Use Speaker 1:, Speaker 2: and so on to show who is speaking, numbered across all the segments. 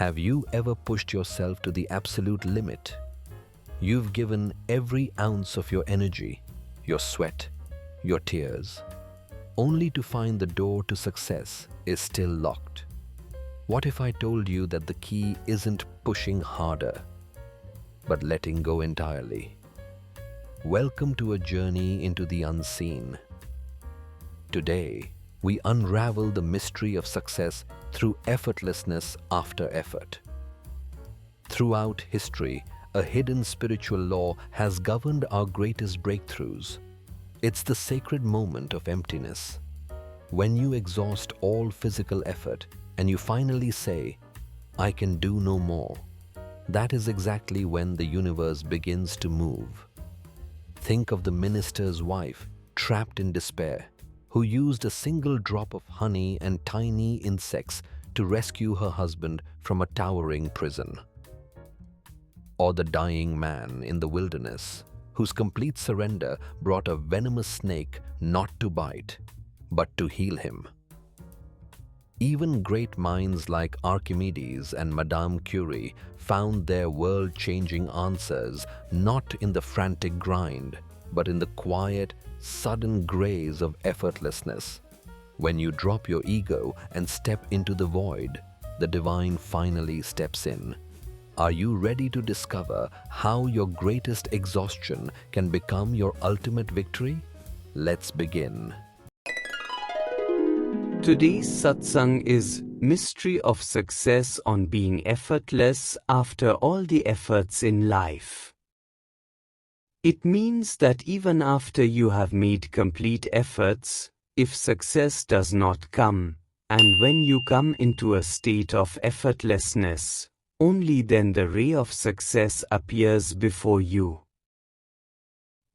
Speaker 1: Have you ever pushed yourself to the absolute limit? You've given every ounce of your energy, your sweat, your tears, only to find the door to success is still locked. What if I told you that the key isn't pushing harder, but letting go entirely? Welcome to a journey into the unseen. Today, we unravel the mystery of success through effortlessness after effort. Throughout history, a hidden spiritual law has governed our greatest breakthroughs. It's the sacred moment of emptiness. When you exhaust all physical effort and you finally say, "I can do no more," that is exactly when the universe begins to move. Think of the minister's wife, trapped in despair, who used a single drop of honey and tiny insects to rescue her husband from a towering prison. Or the dying man in the wilderness, whose complete surrender brought a venomous snake not to bite, but to heal him. Even great minds like Archimedes and Madame Curie found their world-changing answers not in the frantic grind, but in the quiet, sudden grace of effortlessness. When you drop your ego and step into the void, the divine finally steps in. Are you ready to discover how your greatest exhaustion can become your ultimate victory? Let's begin.
Speaker 2: Today's satsang is Mystery of Success on Being Effortless After All the Efforts in Life. It means that even after you have made complete efforts, if success does not come, and when you come into a state of effortlessness, only then the ray of success appears before you.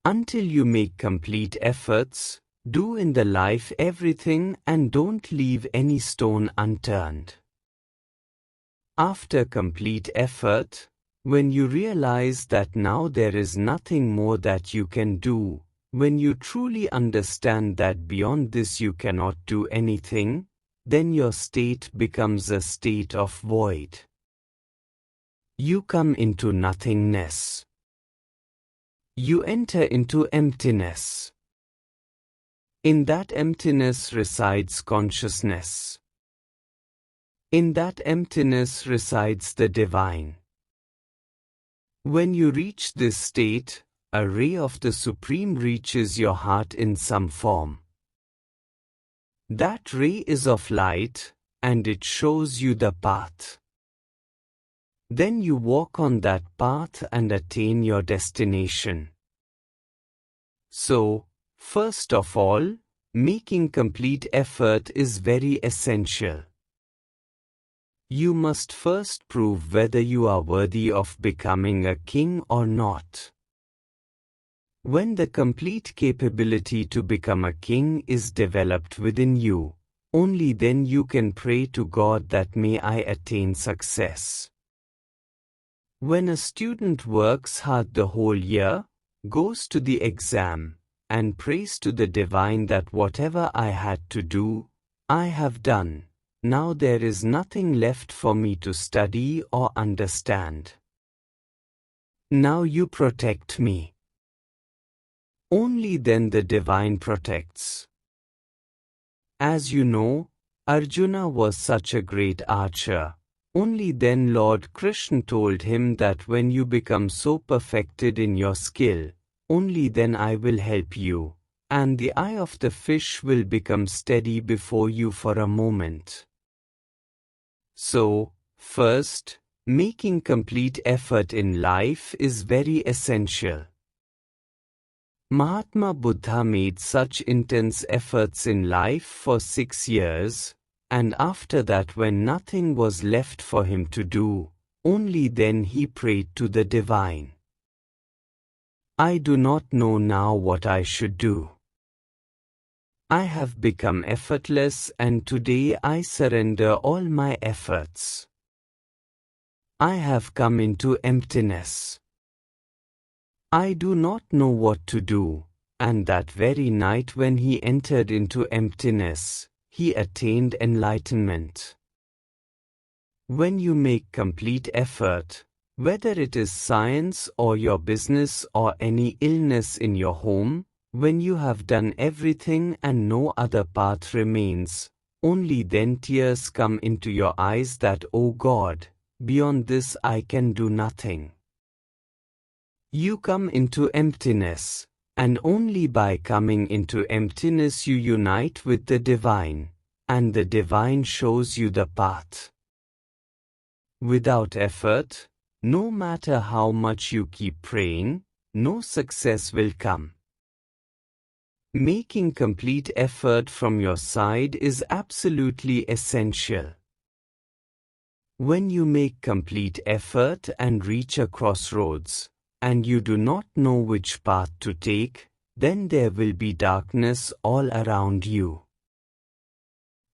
Speaker 2: Until you make complete efforts, do in the life everything and don't leave any stone unturned. After complete effort, when you realize that now there is nothing more that you can do, when you truly understand that beyond this you cannot do anything, then your state becomes a state of void. You come into nothingness. You enter into emptiness. In that emptiness resides consciousness. In that emptiness resides the divine. When you reach this state, a ray of the Supreme reaches your heart in some form. That ray is of light, and it shows you the path. Then you walk on that path and attain your destination. So, first of all, making complete effort is very essential. You must first prove whether you are worthy of becoming a king or not. When the complete capability to become a king is developed within you, only then you can pray to God that may I attain success. When a student works hard the whole year, goes to the exam, and prays to the divine that whatever I had to do, I have done, now there is nothing left for me to study or understand. Now you protect me. Only then the divine protects. As you know, Arjuna was such a great archer. Only then Lord Krishna told him that when you become so perfected in your skill, only then I will help you, and the eye of the fish will become steady before you for a moment. So, first, making complete effort in life is very essential. Mahatma Buddha made such intense efforts in life for 6 years, and after that when nothing was left for him to do, only then he prayed to the divine. I do not know now what I should do. I have become effortless and today I surrender all my efforts. I have come into emptiness. I do not know what to do, and that very night when he entered into emptiness, he attained enlightenment. When you make complete effort, whether it is science or your business or any illness in your home, when you have done everything and no other path remains, only then tears come into your eyes that, "Oh God, beyond this I can do nothing." You come into emptiness, and only by coming into emptiness you unite with the divine, and the divine shows you the path. Without effort, no matter how much you keep praying, no success will come. Making complete effort from your side is absolutely essential. When you make complete effort and reach a crossroads, and you do not know which path to take, then there will be darkness all around you.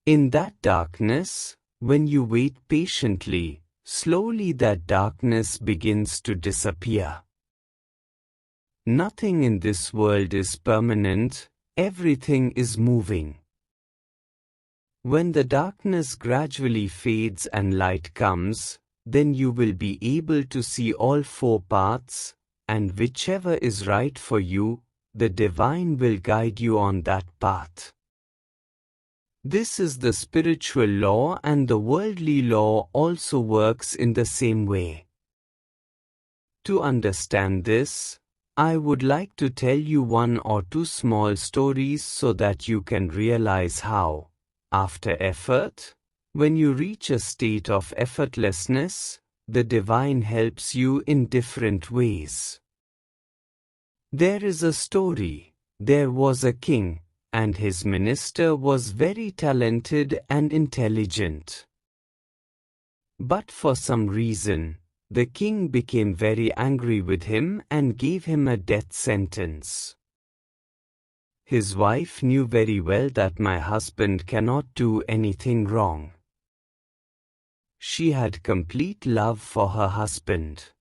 Speaker 2: In that darkness, when you wait patiently, slowly that darkness begins to disappear. Nothing in this world is permanent, everything is moving. When the darkness gradually fades and light comes, then you will be able to see all four paths, and whichever is right for you, the divine will guide you on that path. This is the spiritual law, and the worldly law also works in the same way. To understand this, I would like to tell you one or two small stories so that you can realize how, after effort, when you reach a state of effortlessness, the divine helps you in different ways. There is a story. There was a king, and his minister was very talented and intelligent. But for some reason, the king became very angry with him and gave him a death sentence. His wife knew very well that my husband cannot do anything wrong. She had complete love for her husband.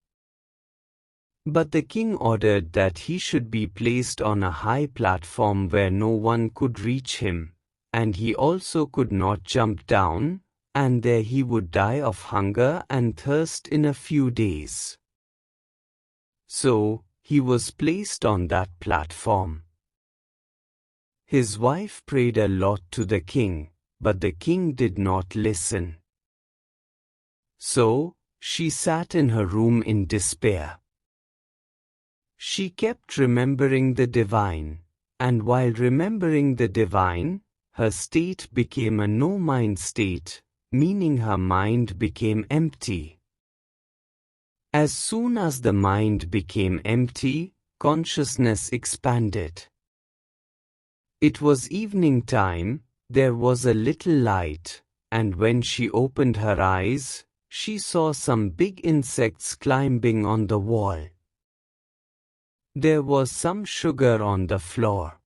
Speaker 2: But the king ordered that he should be placed on a high platform where no one could reach him, and he also could not jump down, and there he would die of hunger and thirst in a few days. So, he was placed on that platform. His wife prayed a lot to the king, but the king did not listen. So, she sat in her room in despair. She kept remembering the divine, and while remembering the divine, her state became a no-mind state, meaning her mind became empty. As soon as the mind became empty, consciousness expanded. It was evening time, there was a little light, and when she opened her eyes, she saw some big insects climbing on the wall. There was some sugar on the floor.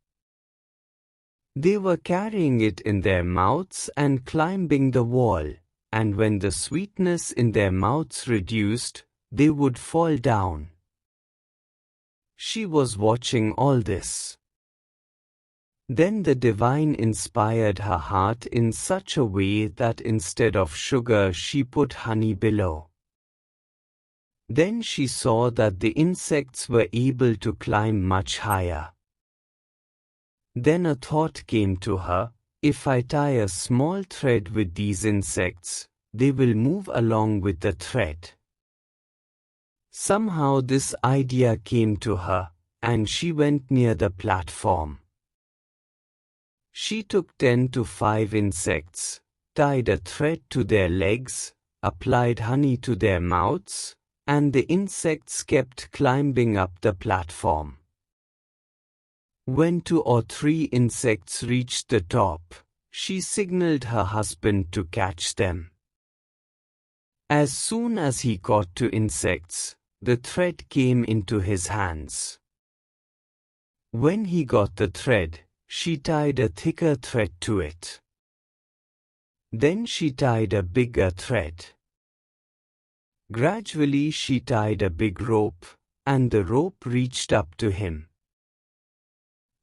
Speaker 2: They were carrying it in their mouths and climbing the wall, and when the sweetness in their mouths reduced, they would fall down. She was watching all this. Then the divine inspired her heart in such a way that instead of sugar she put honey below. Then she saw that the insects were able to climb much higher. Then a thought came to her, if I tie a small thread with these insects, they will move along with the thread. Somehow this idea came to her, and she went near the platform. She took 10 to 5 insects, tied a thread to their legs, applied honey to their mouths, and the insects kept climbing up the platform. When 2 or 3 insects reached the top, she signaled her husband to catch them. As soon as he got to insects, the thread came into his hands. When he got the thread, she tied a thicker thread to it. Then she tied a bigger thread. Gradually she tied a big rope, and the rope reached up to him.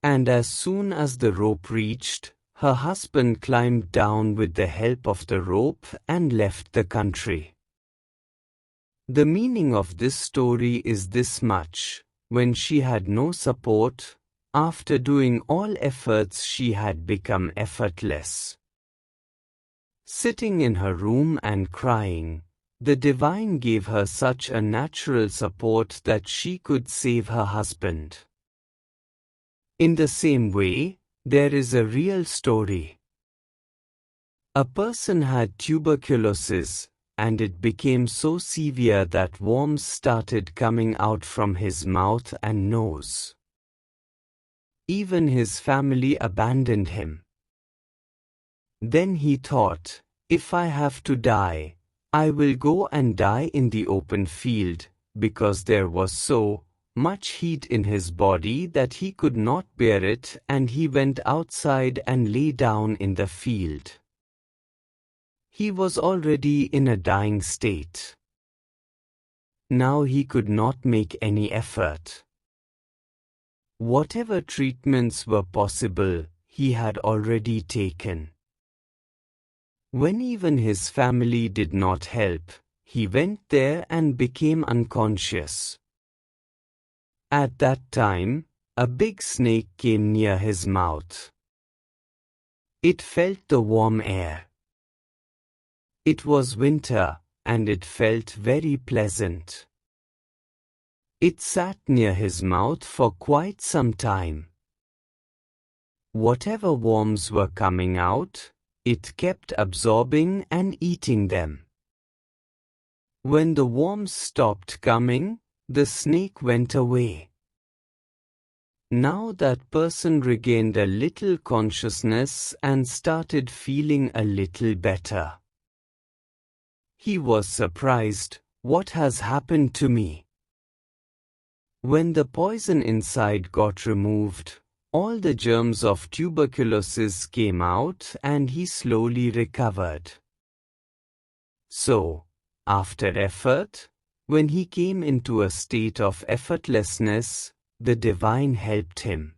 Speaker 2: And as soon as the rope reached, her husband climbed down with the help of the rope and left the country. The meaning of this story is this much: when she had no support, after doing all efforts she had become effortless. Sitting in her room and crying, the divine gave her such a natural support that she could save her husband. In the same way, there is a real story. A person had tuberculosis, and it became so severe that worms started coming out from his mouth and nose. Even his family abandoned him. Then he thought, if I have to die, I will go and die in the open field, because there was so much heat in his body that he could not bear it, and he went outside and lay down in the field. He was already in a dying state. Now he could not make any effort. Whatever treatments were possible, he had already taken. When even his family did not help, he went there and became unconscious. At that time, a big snake came near his mouth. It felt the warm air. It was winter, and it felt very pleasant. It sat near his mouth for quite some time. Whatever worms were coming out, it kept absorbing and eating them. When the worms stopped coming, the snake went away. Now that person regained a little consciousness and started feeling a little better. He was surprised, what has happened to me? When the poison inside got removed, all the germs of tuberculosis came out and he slowly recovered. So, after effort, when he came into a state of effortlessness, the divine helped him.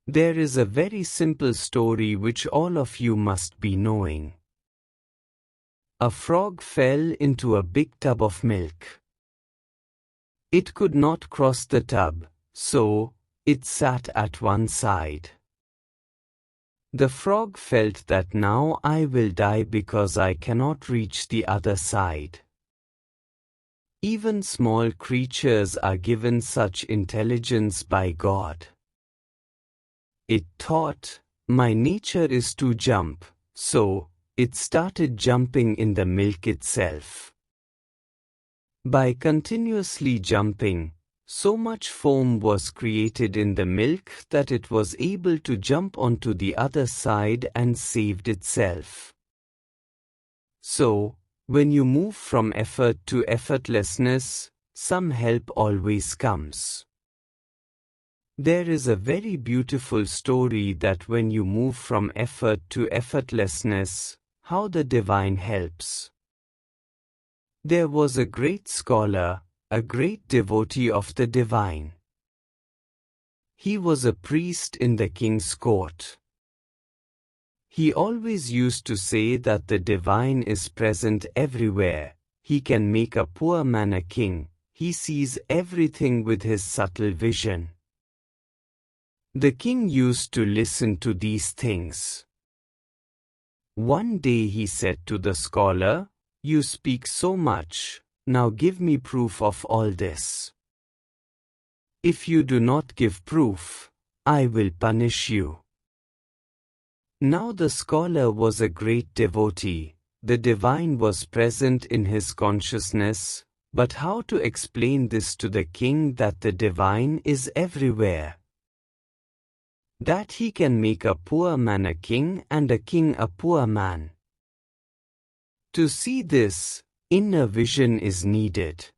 Speaker 2: There is a very simple story which all of you must be knowing. A frog fell into a big tub of milk. It could not cross the tub, so it sat at one side. The frog felt that now I will die because I cannot reach the other side. Even small creatures are given such intelligence by God. It thought, my nature is to jump, so it started jumping in the milk itself. By continuously jumping, so much foam was created in the milk that it was able to jump onto the other side and saved itself. So, when you move from effort to effortlessness, some help always comes. There is a very beautiful story that when you move from effort to effortlessness, how the divine helps. There was a great scholar, a great devotee of the divine. He was a priest in the king's court. He always used to say that the divine is present everywhere. He can make a poor man a king. He sees everything with his subtle vision. The king used to listen to these things. One day he said to the scholar, "You speak so much, now give me proof of all this. If you do not give proof, I will punish you." Now the scholar was a great devotee. The divine was present in his consciousness, but how to explain this to the king that the divine is everywhere? That he can make a poor man a king and a king a poor man. To see this, inner vision is needed.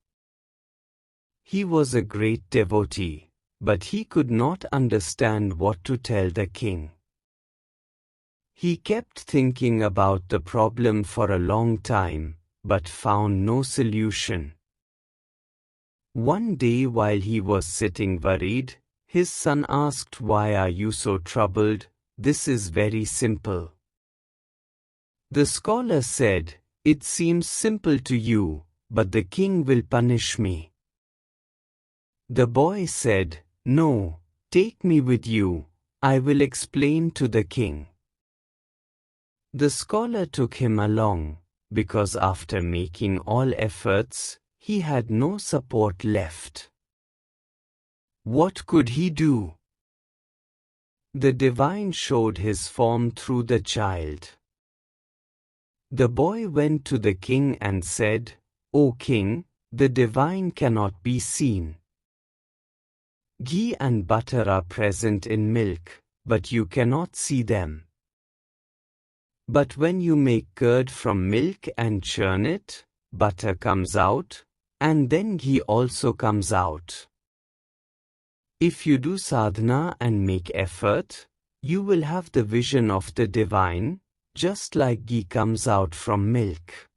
Speaker 2: He was a great devotee, but he could not understand what to tell the king. He kept thinking about the problem for a long time, but found no solution. One day while he was sitting worried, his son asked, "Why are you so troubled? this is very simple. The scholar said, it seems simple to you, but the king will punish me. The boy said, no, take me with you, I will explain to the king. The scholar took him along, because after making all efforts, he had no support left. What could he do? The divine showed his form through the child. The boy went to the king and said, O king, the divine cannot be seen. Ghee and butter are present in milk, but you cannot see them. But when you make curd from milk and churn it, butter comes out, and then ghee also comes out. If you do sadhana and make effort, you will have the vision of the divine, just like ghee comes out from milk.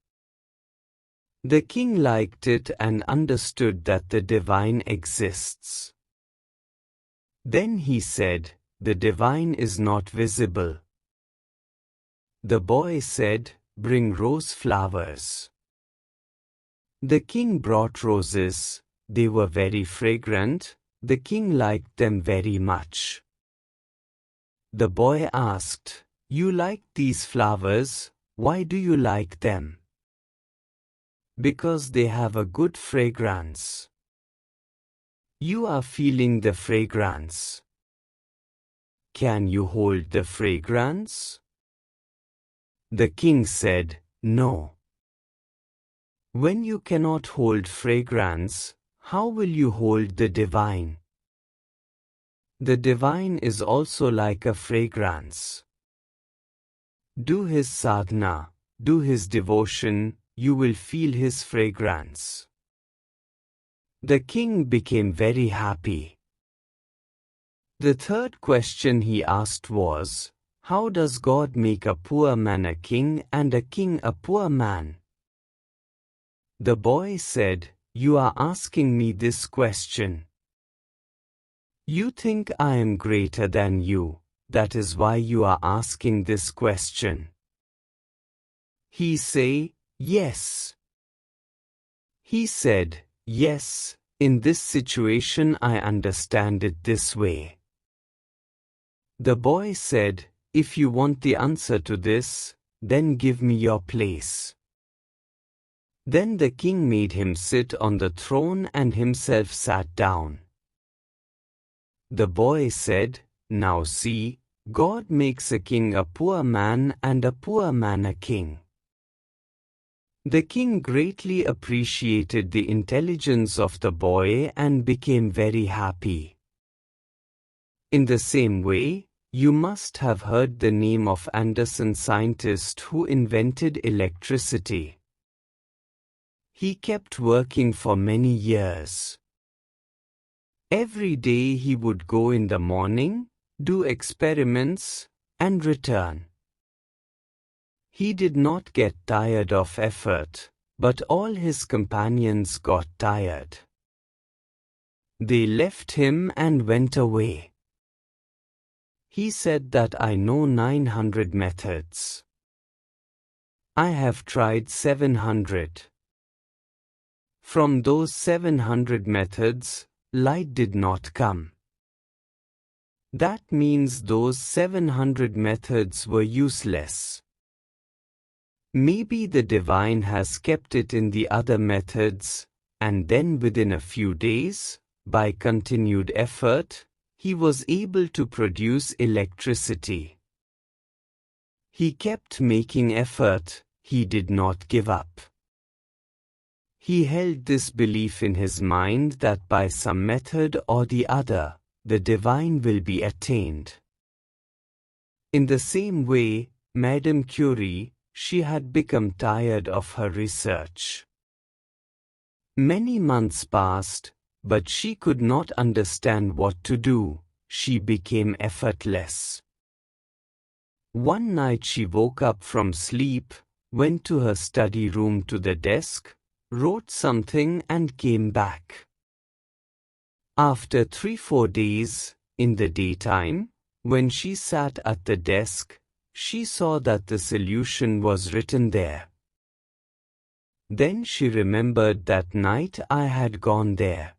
Speaker 2: The king liked it and understood that the divine exists. Then he said, the divine is not visible. The boy said, bring rose flowers. The king brought roses, they were very fragrant, the king liked them very much. The boy asked, you like these flowers, why do you like them? Because they have a good fragrance. You are feeling the fragrance. Can you hold the fragrance? The king said, no. When you cannot hold fragrance, how will you hold the divine? The divine is also like a fragrance. Do his sadhana, do his devotion, you will feel his fragrance. The king became very happy. The third question he asked was, how does God make a poor man a king and a king a poor man? The boy said, you are asking me this question. You think I am greater than you, that is why you are asking this question. He said, yes. He said, yes, in this situation I understand it this way. The boy said, if you want the answer to this, then give me your place. Then the king made him sit on the throne and himself sat down. The boy said, now see, God makes a king a poor man and a poor man a king. The king greatly appreciated the intelligence of the boy and became very happy. In the same way, you must have heard the name of Edison, scientist who invented electricity. He kept working for many years. Every day he would go in the morning, do experiments, and return. He did not get tired of effort, but all his companions got tired. They left him and went away. He said that I know 900 methods. I have tried 700. From those 700 methods, light did not come. That means those 700 methods were useless. Maybe the divine has kept it in the other methods, and then within a few days, by continued effort, he was able to produce electricity. He kept making effort, he did not give up. He held this belief in his mind that by some method or the other, the divine will be attained. In the same way, Madame Curie, she had become tired of her research. Many months passed, but she could not understand what to do. She became effortless. One night she woke up from sleep, went to her study room to the desk, wrote something and came back. After 3-4 days, in the daytime, when she sat at the desk, she saw that the solution was written there. Then she remembered that night I had gone there.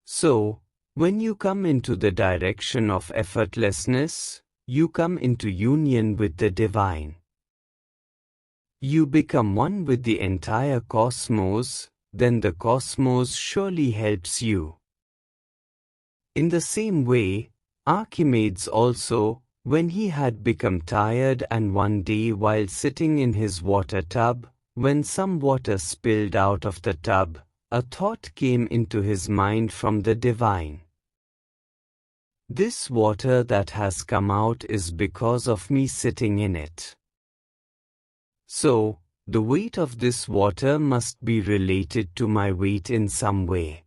Speaker 2: So, when you come into the direction of effortlessness, you come into union with the divine. You become one with the entire cosmos, then the cosmos surely helps you. In the same way, Archimedes also, when he had become tired and one day while sitting in his water tub, when some water spilled out of the tub, a thought came into his mind from the divine. This water that has come out is because of me sitting in it. So, the weight of this water must be related to my weight in some way.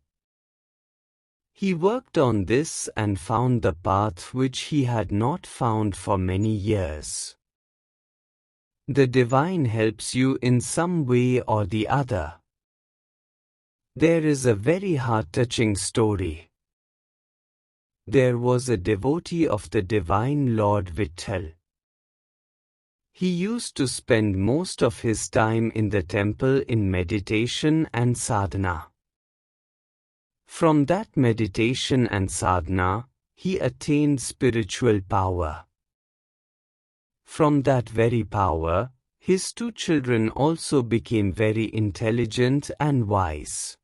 Speaker 2: He worked on this and found the path which he had not found for many years. The divine helps you in some way or the other. There is a very heart-touching story. There was a devotee of the divine Lord Vitthal. He used to spend most of his time in the temple in meditation and sadhana. From that meditation and sadhana, he attained spiritual power. From that very power, his two children also became very intelligent and wise.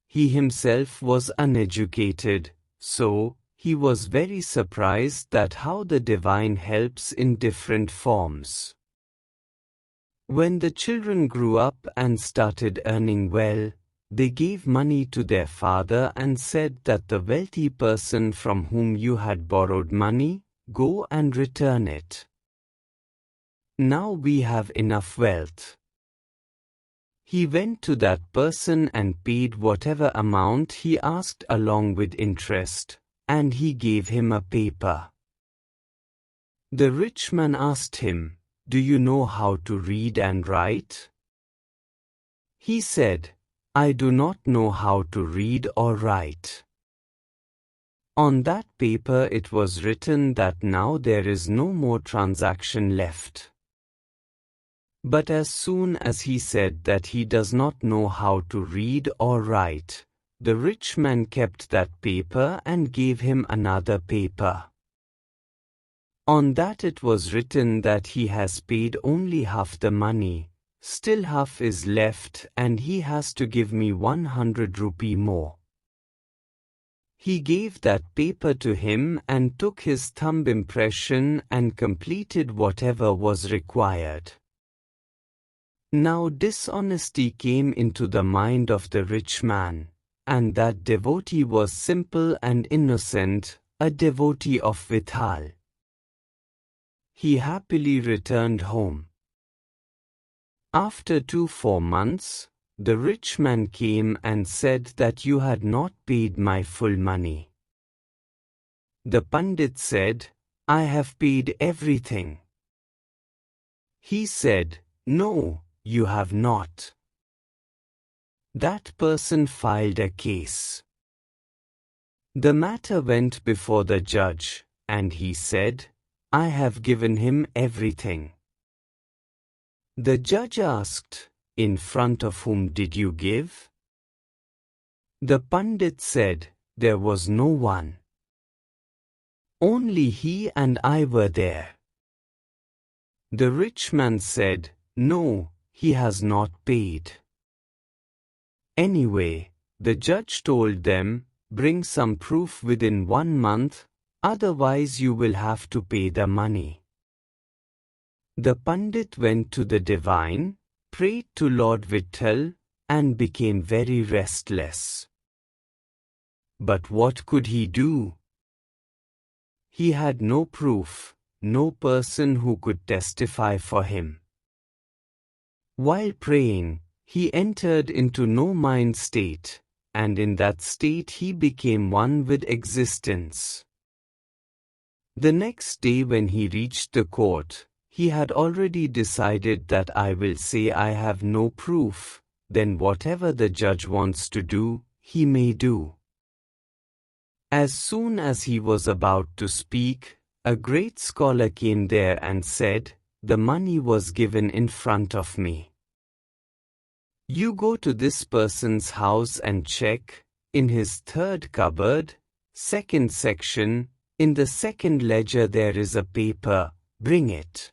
Speaker 2: He himself was uneducated, so he was very surprised that how the divine helps in different forms. When the children grew up and started earning well, they gave money to their father and said that the wealthy person from whom you had borrowed money, go and return it. Now we have enough wealth. He went to that person and paid whatever amount he asked along with interest, and he gave him a paper. The rich man asked him, "Do you know how to read and write?" He said, "I do not know how to read or write." On that paper it was written that now there is no more transaction left. But as soon as he said that he does not know how to read or write, the rich man kept that paper and gave him another paper. On that it was written that he has paid only half the money, still half is left and he has to give me 100 rupee more. He gave that paper to him and took his thumb impression and completed whatever was required. Now dishonesty came into the mind of the rich man, and that devotee was simple and innocent, a devotee of Vitthal. He happily returned home. After 4 months, the rich man came and said that you had not paid my full money. The Pandit said, "I have paid everything." He said, "No, you have not." That person filed a case. The matter went before the judge, and he said, "I have given him everything." The judge asked, "In front of whom did you give?" The Pandit said, "There was no one. Only he and I were there." The rich man said, "No, he has not paid." Anyway, the judge told them, "Bring some proof within 1 month, otherwise you will have to pay the money." The Pandit went to the divine, prayed to Lord Vitthal, and became very restless. But what could he do? He had no proof, no person who could testify for him. While praying, he entered into no mind state, and in that state he became one with existence. The next day when he reached the court, he had already decided that I will say I have no proof, then whatever the judge wants to do, he may do. As soon as he was about to speak, a great scholar came there and said, "The money was given in front of me. You go to this person's house and check, in his third cupboard, second section, in the second ledger there is a paper, bring it."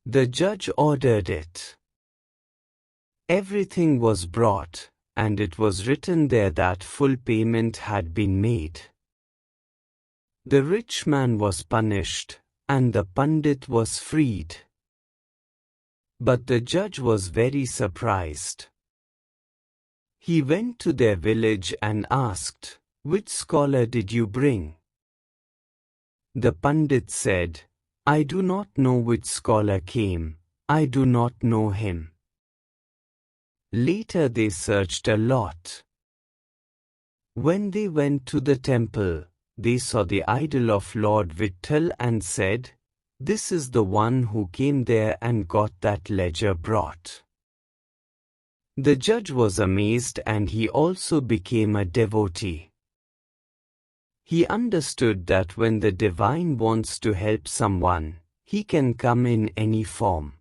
Speaker 2: The judge ordered it. Everything was brought, and it was written there that full payment had been made. The rich man was punished, and the Pandit was freed. But the judge was very surprised. He went to their village and asked, "Which scholar did you bring?" The Pandit said, "I do not know which scholar came, I do not know him." Later they searched a lot. When they went to the temple, they saw the idol of Lord Vitthal and said, "This is the one who came there and got that ledger brought." The judge was amazed and he also became a devotee. He understood that when the divine wants to help someone, he can come in any form.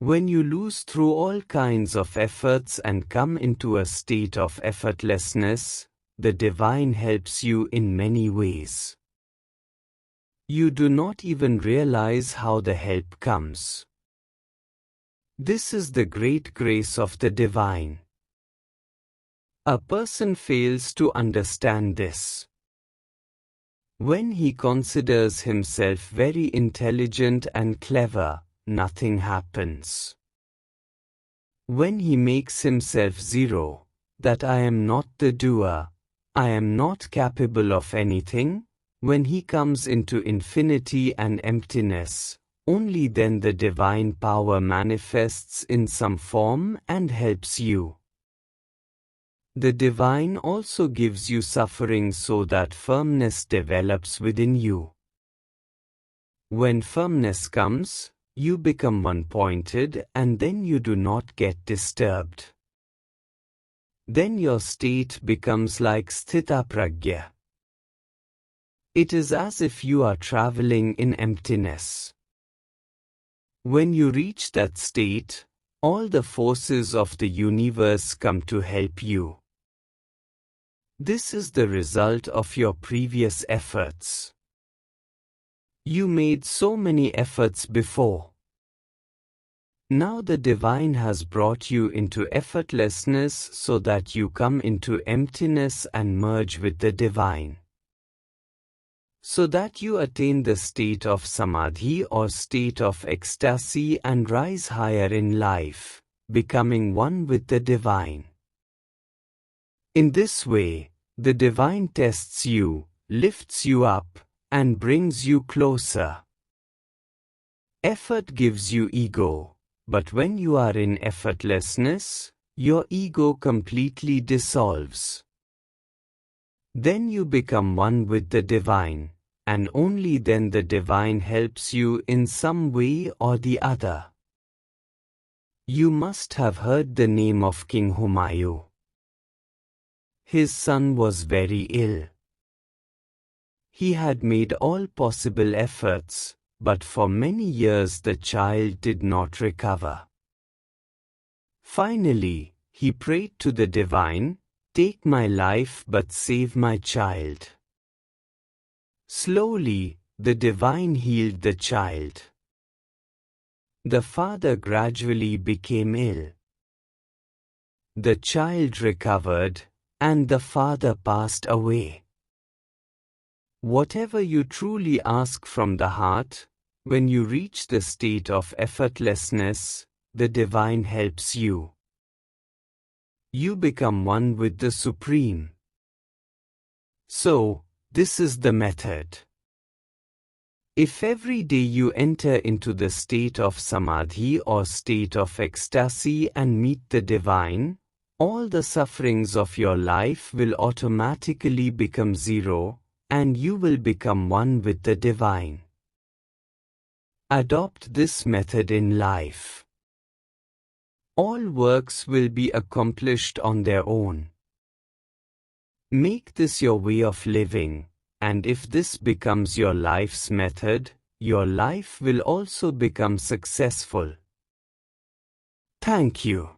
Speaker 2: When you lose through all kinds of efforts and come into a state of effortlessness, the divine helps you in many ways. You do not even realize how the help comes. This is the great grace of the divine. A person fails to understand this. When he considers himself very intelligent and clever, nothing happens. When he makes himself zero, that I am not the doer, I am not capable of anything, when he comes into infinity and emptiness, only then the divine power manifests in some form and helps you. The divine also gives you suffering so that firmness develops within you. When firmness comes, you become one-pointed and then you do not get disturbed. Then your state becomes like sthita prajna. It is as if you are traveling in emptiness. When you reach that state, all the forces of the universe come to help you. This is the result of your previous efforts. You made so many efforts before. Now the divine has brought you into effortlessness so that you come into emptiness and merge with the divine. So that you attain the state of samadhi or state of ecstasy and rise higher in life, becoming one with the divine. In this way, the divine tests you, lifts you up, and brings you closer. Effort gives you ego, but when you are in effortlessness, your ego completely dissolves. Then you become one with the divine, and only then the divine helps you in some way or the other. You must have heard the name of King Humayun. His son was very ill. He had made all possible efforts, but for many years the child did not recover. Finally, he prayed to the divine, "Take my life but save my child." Slowly, the divine healed the child. The father gradually became ill. The child recovered, and the father passed away. Whatever you truly ask from the heart, when you reach the state of effortlessness, the divine helps you. You become one with the Supreme. So, this is the method. If every day you enter into the state of samadhi or state of ecstasy and meet the divine, all the sufferings of your life will automatically become zero, and you will become one with the divine. Adopt this method in life. All works will be accomplished on their own. Make this your way of living, and if this becomes your life's method, your life will also become successful. Thank you.